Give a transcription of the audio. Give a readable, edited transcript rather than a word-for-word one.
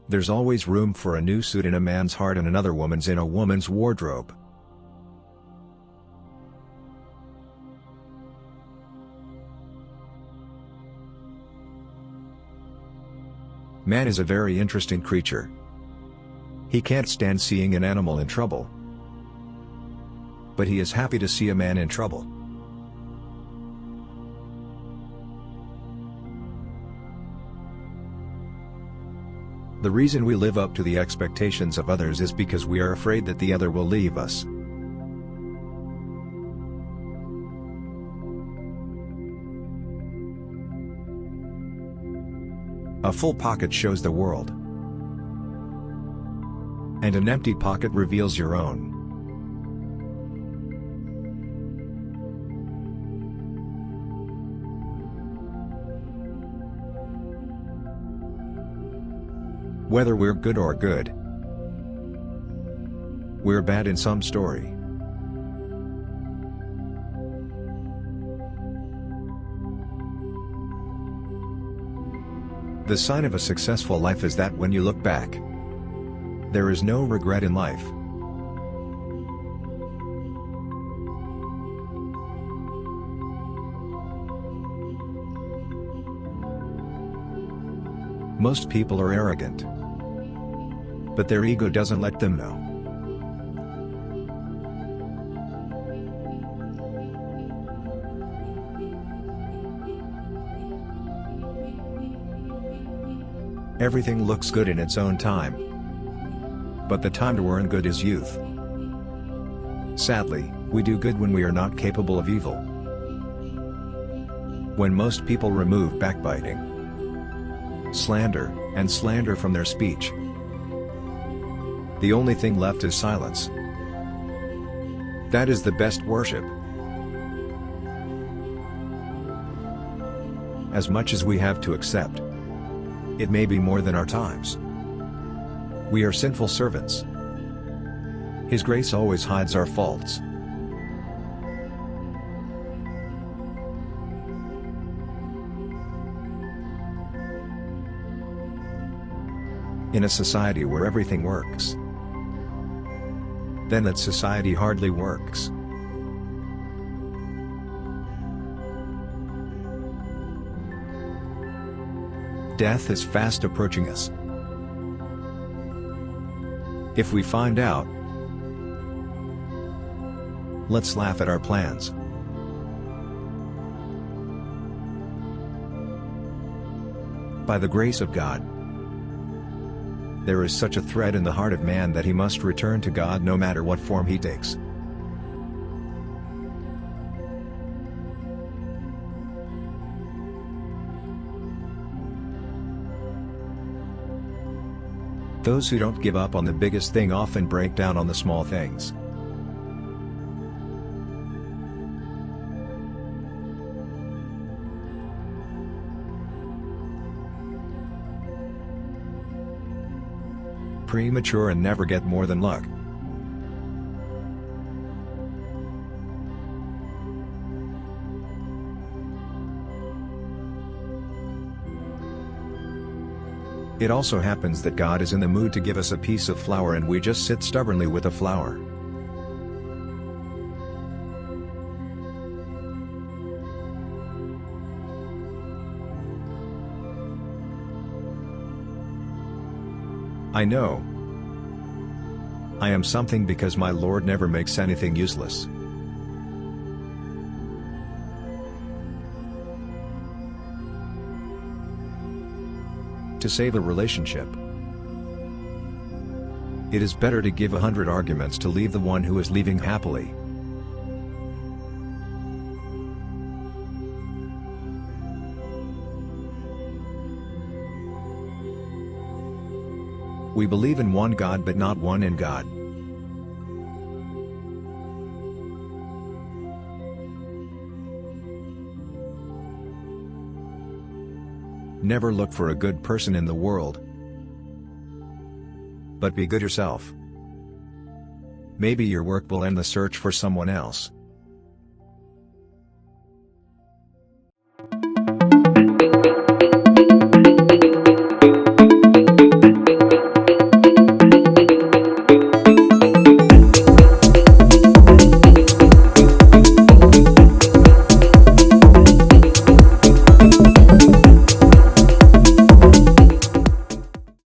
There's always room for a new suit in a man's heart and another woman's in a woman's wardrobe. Man is a very interesting creature. He can't stand seeing an animal in trouble, but he is happy to see a man in trouble. The reason we live up to the expectations of others is because we are afraid that the other will leave us. A full pocket shows the world, and an empty pocket reveals your own. Whether we're good or good, we're bad in some story. The sign of a successful life is that when you look back, there is no regret in life. Most people are arrogant, but their ego doesn't let them know. Everything looks good in its own time, but the time to earn good is youth. Sadly, we do good when we are not capable of evil. When most people remove backbiting, slander, and slander from their speech, the only thing left is silence. That is the best worship. As much as we have to accept, it may be more than our times. We are sinful servants. His grace always hides our faults. In a society where everything works, then that society hardly works. Death is fast approaching us. If we find out, let's laugh at our plans. By the grace of God, there is such a thread in the heart of man that he must return to God no matter what form he takes. Those who don't give up on the biggest thing often break down on the small things. Premature and never get more than luck. It also happens that God is in the mood to give us a piece of flour and we just sit stubbornly with the flour. I know I am something because my Lord never makes anything useless. To save a relationship, it is better to give 100 arguments to leave the one who is leaving happily. We believe in one God but not one in God. Never look for a good person in the world, but be good yourself. Maybe your work will end the search for someone else.